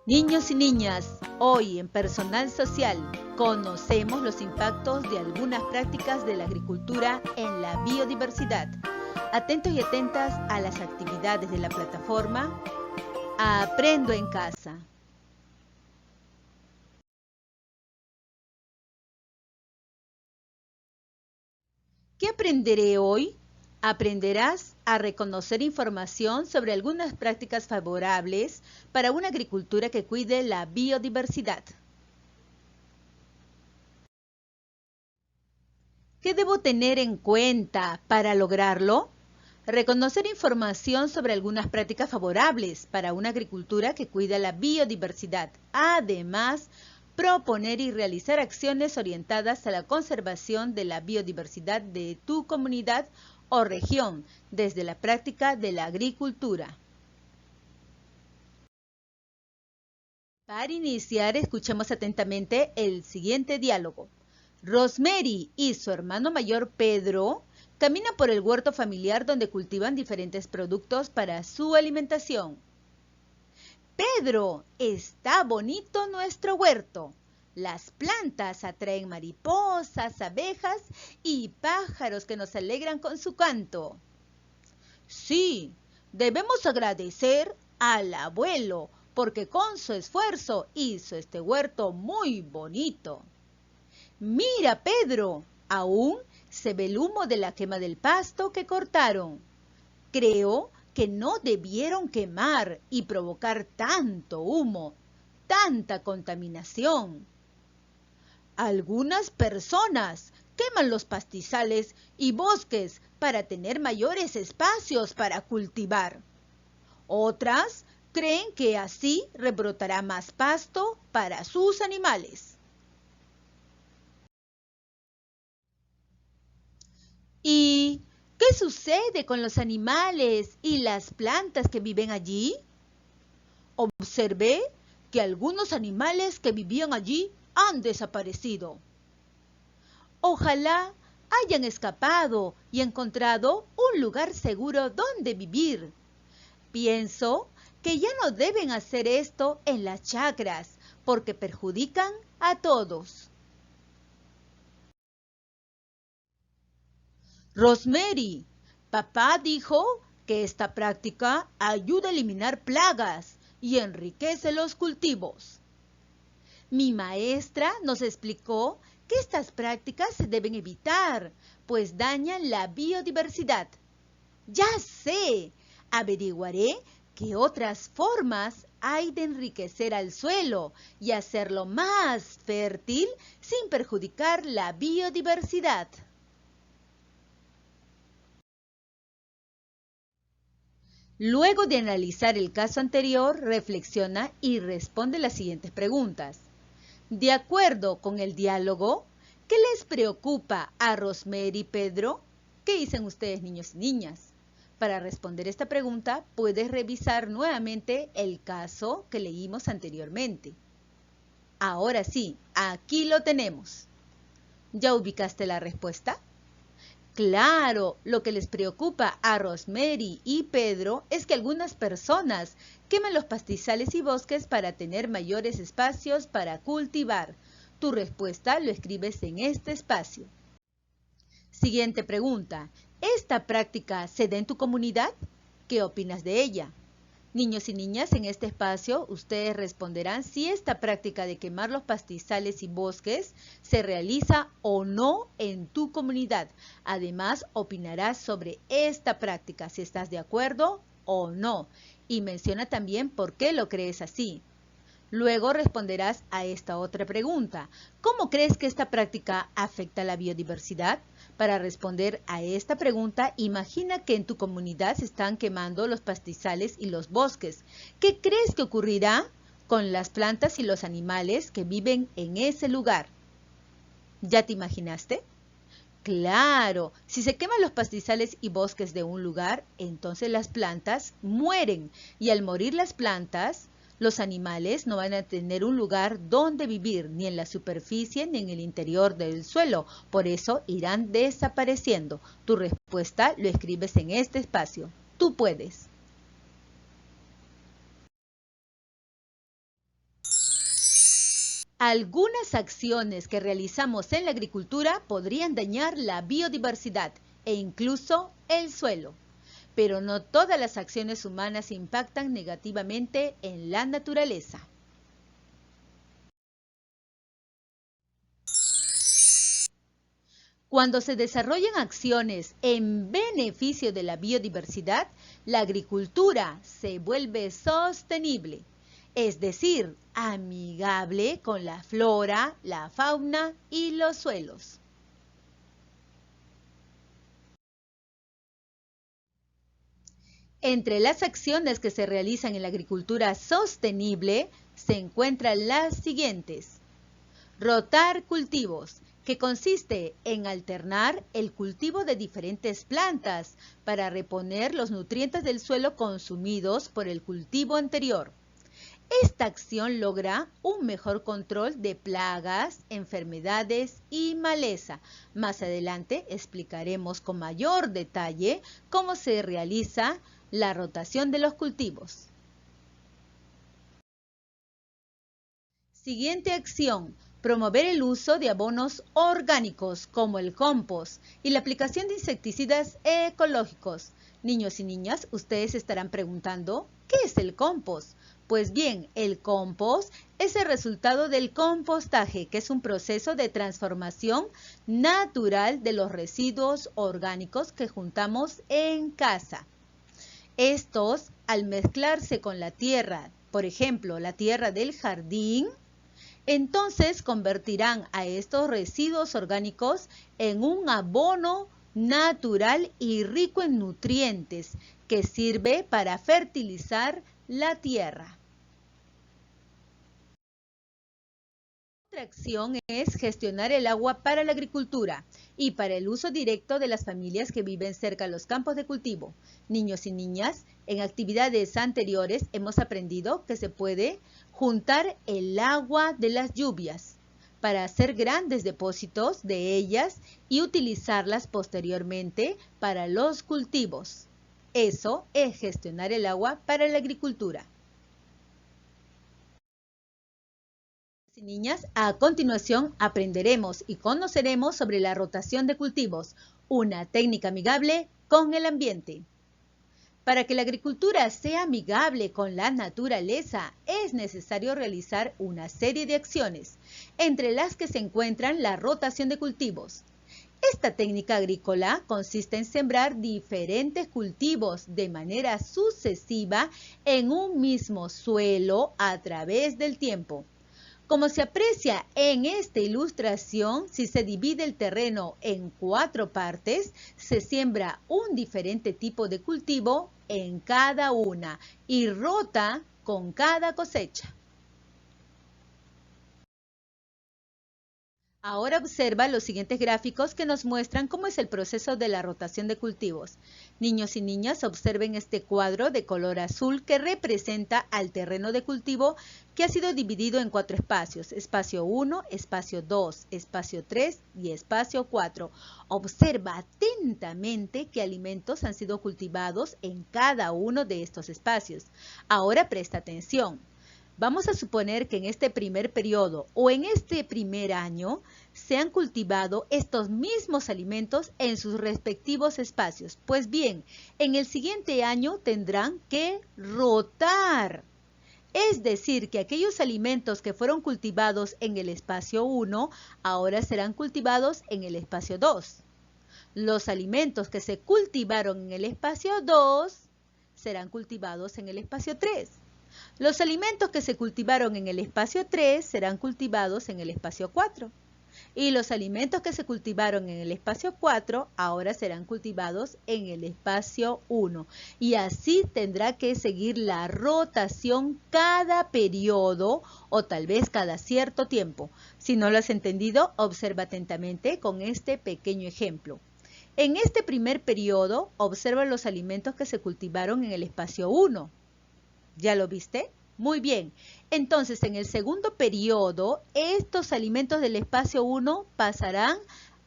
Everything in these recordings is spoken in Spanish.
Niños y niñas, hoy en Personal Social conocemos los impactos de algunas prácticas de la agricultura en la biodiversidad. Atentos y atentas a las actividades de la plataforma Aprendo en Casa. ¿Qué aprenderé hoy? Aprenderás a reconocer información sobre algunas prácticas favorables para una agricultura que cuide la biodiversidad. ¿Qué debo tener en cuenta para lograrlo? Reconocer información sobre algunas prácticas favorables para una agricultura que cuida la biodiversidad. Además, proponer y realizar acciones orientadas a la conservación de la biodiversidad de tu comunidad o región desde la práctica de la agricultura. Para iniciar, escuchemos atentamente el siguiente diálogo. Rosemary y su hermano mayor Pedro caminan por el huerto familiar donde cultivan diferentes productos para su alimentación. Pedro, está bonito nuestro huerto. Las plantas atraen mariposas, abejas y pájaros que nos alegran con su canto. Sí, debemos agradecer al abuelo porque con su esfuerzo hizo este huerto muy bonito. Mira, Pedro, aún se ve el humo de la quema del pasto que cortaron. Creo que no debieron quemar y provocar tanto humo, tanta contaminación. Algunas personas queman los pastizales y bosques para tener mayores espacios para cultivar. Otras creen que así rebrotará más pasto para sus animales. ¿Y qué sucede con los animales y las plantas que viven allí? Observé que algunos animales que vivían allí han desaparecido. Ojalá hayan escapado y encontrado un lugar seguro donde vivir. Pienso que ya no deben hacer esto en las chacras porque perjudican a todos. Rosemary, papá dijo que esta práctica ayuda a eliminar plagas y enriquece los cultivos. Mi maestra nos explicó que estas prácticas se deben evitar, pues dañan la biodiversidad. Ya sé, averiguaré qué otras formas hay de enriquecer al suelo y hacerlo más fértil sin perjudicar la biodiversidad. Luego de analizar el caso anterior, reflexiona y responde las siguientes preguntas. De acuerdo con el diálogo, ¿qué les preocupa a Rosemary y Pedro? ¿Qué dicen ustedes, niños y niñas? Para responder esta pregunta, puedes revisar nuevamente el caso que leímos anteriormente. Ahora sí, aquí lo tenemos. ¿Ya ubicaste la respuesta? Claro, lo que les preocupa a Rosemary y Pedro es que algunas personas queman los pastizales y bosques para tener mayores espacios para cultivar. Tu respuesta lo escribes en este espacio. Siguiente pregunta. ¿Esta práctica se da en tu comunidad? ¿Qué opinas de ella? Niños y niñas, en este espacio ustedes responderán si esta práctica de quemar los pastizales y bosques se realiza o no en tu comunidad. Además, opinarás sobre esta práctica, si estás de acuerdo o no. Y menciona también por qué lo crees así. Luego responderás a esta otra pregunta. ¿Cómo crees que esta práctica afecta a la biodiversidad? Para responder a esta pregunta, imagina que en tu comunidad se están quemando los pastizales y los bosques. ¿Qué crees que ocurrirá con las plantas y los animales que viven en ese lugar? ¿Ya te imaginaste? Claro, si se queman los pastizales y bosques de un lugar, entonces las plantas mueren. Y al morir las plantas, los animales no van a tener un lugar donde vivir, ni en la superficie ni en el interior del suelo. Por eso irán desapareciendo. Tu respuesta lo escribes en este espacio. Tú puedes. Algunas acciones que realizamos en la agricultura podrían dañar la biodiversidad e incluso el suelo, pero no todas las acciones humanas impactan negativamente en la naturaleza. Cuando se desarrollan acciones en beneficio de la biodiversidad, la agricultura se vuelve sostenible, es decir, amigable con la flora, la fauna y los suelos. Entre las acciones que se realizan en la agricultura sostenible se encuentran las siguientes. Rotar cultivos, que consiste en alternar el cultivo de diferentes plantas para reponer los nutrientes del suelo consumidos por el cultivo anterior. Esta acción logra un mejor control de plagas, enfermedades y maleza. Más adelante explicaremos con mayor detalle cómo se realiza la rotación de los cultivos. Siguiente acción. Promover el uso de abonos orgánicos como el compost y la aplicación de insecticidas ecológicos. Niños y niñas, ustedes estarán preguntando, ¿qué es el compost? Pues bien, el compost es el resultado del compostaje, que es un proceso de transformación natural de los residuos orgánicos que juntamos en casa. Estos, al mezclarse con la tierra, por ejemplo, la tierra del jardín, entonces convertirán a estos residuos orgánicos en un abono natural y rico en nutrientes que sirve para fertilizar la tierra. Otra acción es gestionar el agua para la agricultura y para el uso directo de las familias que viven cerca de los campos de cultivo. Niños y niñas, en actividades anteriores hemos aprendido que se puede juntar el agua de las lluvias para hacer grandes depósitos de ellas y utilizarlas posteriormente para los cultivos. Eso es gestionar el agua para la agricultura. Y niñas, a continuación aprenderemos y conoceremos sobre la rotación de cultivos, una técnica amigable con el ambiente. Para que la agricultura sea amigable con la naturaleza, es necesario realizar una serie de acciones, entre las que se encuentran la rotación de cultivos. Esta técnica agrícola consiste en sembrar diferentes cultivos de manera sucesiva en un mismo suelo a través del tiempo. Como se aprecia en esta ilustración, si se divide el terreno en 4 partes, se siembra un diferente tipo de cultivo en cada una y rota con cada cosecha. Ahora observa los siguientes gráficos que nos muestran cómo es el proceso de la rotación de cultivos. Niños y niñas, observen este cuadro de color azul que representa al terreno de cultivo que ha sido dividido en 4 espacios. Espacio 1, espacio 2, espacio 3 y espacio 4. Observa atentamente qué alimentos han sido cultivados en cada uno de estos espacios. Ahora presta atención. Vamos a suponer que en este primer periodo o en este primer año se han cultivado estos mismos alimentos en sus respectivos espacios. Pues bien, en el siguiente año tendrán que rotar. Es decir, que aquellos alimentos que fueron cultivados en el espacio 1 ahora serán cultivados en el espacio 2. Los alimentos que se cultivaron en el espacio 2 serán cultivados en el espacio 3. Los alimentos que se cultivaron en el espacio 3 serán cultivados en el espacio 4. Y los alimentos que se cultivaron en el espacio 4 ahora serán cultivados en el espacio 1. Y así tendrá que seguir la rotación cada periodo o tal vez cada cierto tiempo. Si no lo has entendido, observa atentamente con este pequeño ejemplo. En este primer periodo, observa los alimentos que se cultivaron en el espacio 1. ¿Ya lo viste? Muy bien. Entonces, en el segundo periodo, estos alimentos del espacio 1 pasarán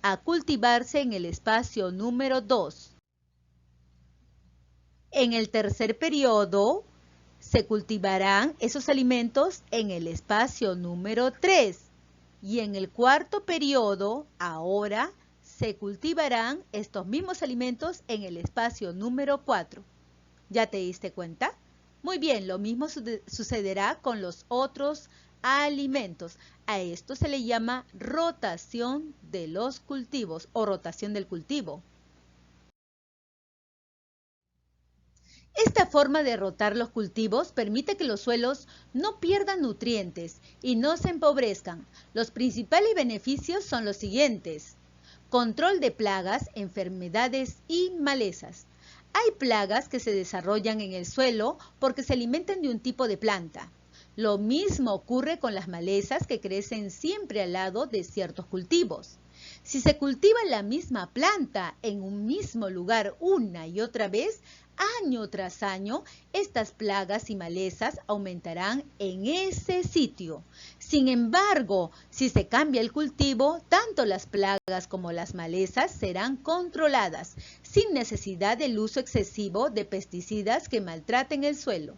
a cultivarse en el espacio número 2. En el tercer periodo, se cultivarán esos alimentos en el espacio número 3. Y en el cuarto periodo, ahora, se cultivarán estos mismos alimentos en el espacio número 4. ¿Ya te diste cuenta? Muy bien, lo mismo sucederá con los otros alimentos. A esto se le llama rotación de los cultivos o rotación del cultivo. Esta forma de rotar los cultivos permite que los suelos no pierdan nutrientes y no se empobrezcan. Los principales beneficios son los siguientes: control de plagas, enfermedades y malezas. Hay plagas que se desarrollan en el suelo porque se alimentan de un tipo de planta. Lo mismo ocurre con las malezas que crecen siempre al lado de ciertos cultivos. Si se cultiva la misma planta en un mismo lugar una y otra vez, año tras año, estas plagas y malezas aumentarán en ese sitio. Sin embargo, si se cambia el cultivo, tanto las plagas como las malezas serán controladas, sin necesidad del uso excesivo de pesticidas que maltraten el suelo.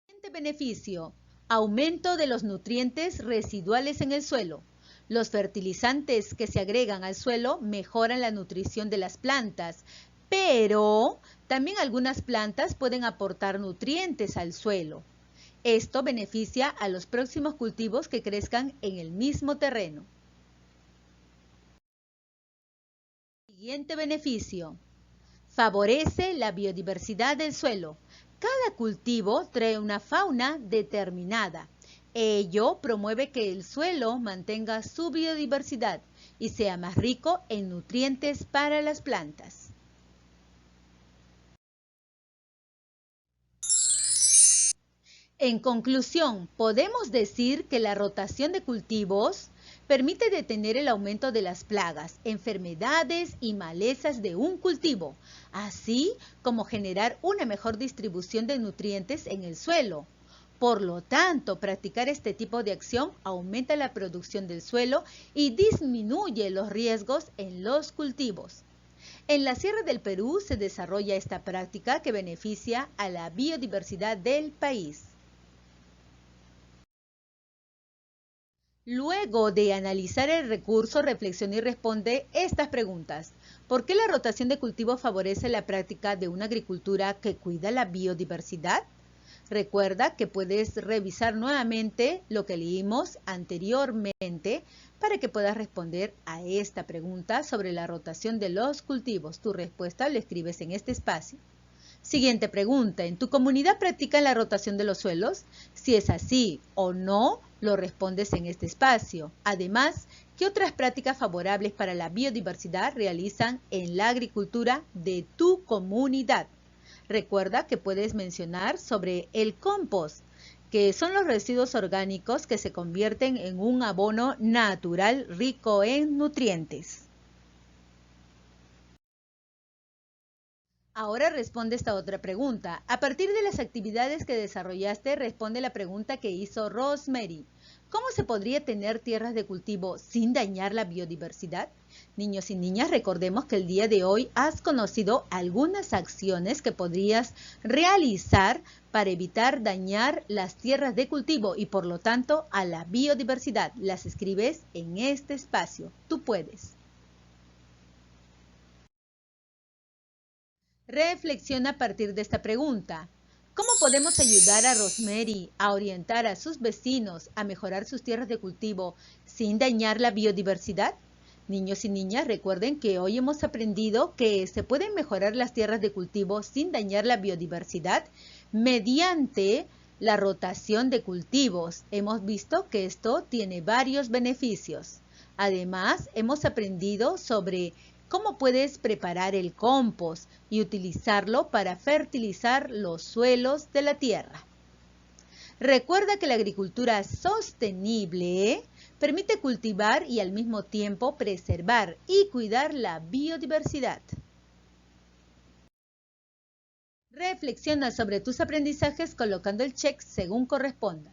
Siguiente beneficio: aumento de los nutrientes residuales en el suelo. Los fertilizantes que se agregan al suelo mejoran la nutrición de las plantas, pero también algunas plantas pueden aportar nutrientes al suelo. Esto beneficia a los próximos cultivos que crezcan en el mismo terreno. Siguiente beneficio: favorece la biodiversidad del suelo. Cada cultivo trae una fauna determinada. Ello promueve que el suelo mantenga su biodiversidad y sea más rico en nutrientes para las plantas. En conclusión, podemos decir que la rotación de cultivos permite detener el aumento de las plagas, enfermedades y malezas de un cultivo, así como generar una mejor distribución de nutrientes en el suelo. Por lo tanto, practicar este tipo de acción aumenta la producción del suelo y disminuye los riesgos en los cultivos. En la Sierra del Perú se desarrolla esta práctica que beneficia a la biodiversidad del país. Luego de analizar el recurso, reflexiona y responde estas preguntas. ¿Por qué la rotación de cultivos favorece la práctica de una agricultura que cuida la biodiversidad? Recuerda que puedes revisar nuevamente lo que leímos anteriormente para que puedas responder a esta pregunta sobre la rotación de los cultivos. Tu respuesta la escribes en este espacio. Siguiente pregunta: ¿en tu comunidad practican la rotación de los suelos? Si es así o no, lo respondes en este espacio. Además, ¿qué otras prácticas favorables para la biodiversidad realizan en la agricultura de tu comunidad? Recuerda que puedes mencionar sobre el compost, que son los residuos orgánicos que se convierten en un abono natural rico en nutrientes. Ahora responde esta otra pregunta. A partir de las actividades que desarrollaste, responde la pregunta que hizo Rosemary. ¿Cómo se podría tener tierras de cultivo sin dañar la biodiversidad? Niños y niñas, recordemos que el día de hoy has conocido algunas acciones que podrías realizar para evitar dañar las tierras de cultivo y por lo tanto a la biodiversidad. Las escribes en este espacio. Tú puedes. Reflexiona a partir de esta pregunta. ¿Cómo podemos ayudar a Rosemary a orientar a sus vecinos a mejorar sus tierras de cultivo sin dañar la biodiversidad? Niños y niñas, recuerden que hoy hemos aprendido que se pueden mejorar las tierras de cultivo sin dañar la biodiversidad mediante la rotación de cultivos. Hemos visto que esto tiene varios beneficios. Además, hemos aprendido sobre cómo puedes preparar el compost y utilizarlo para fertilizar los suelos de la tierra. Recuerda que la agricultura sostenible permite cultivar y al mismo tiempo preservar y cuidar la biodiversidad. Reflexiona sobre tus aprendizajes colocando el check según corresponda.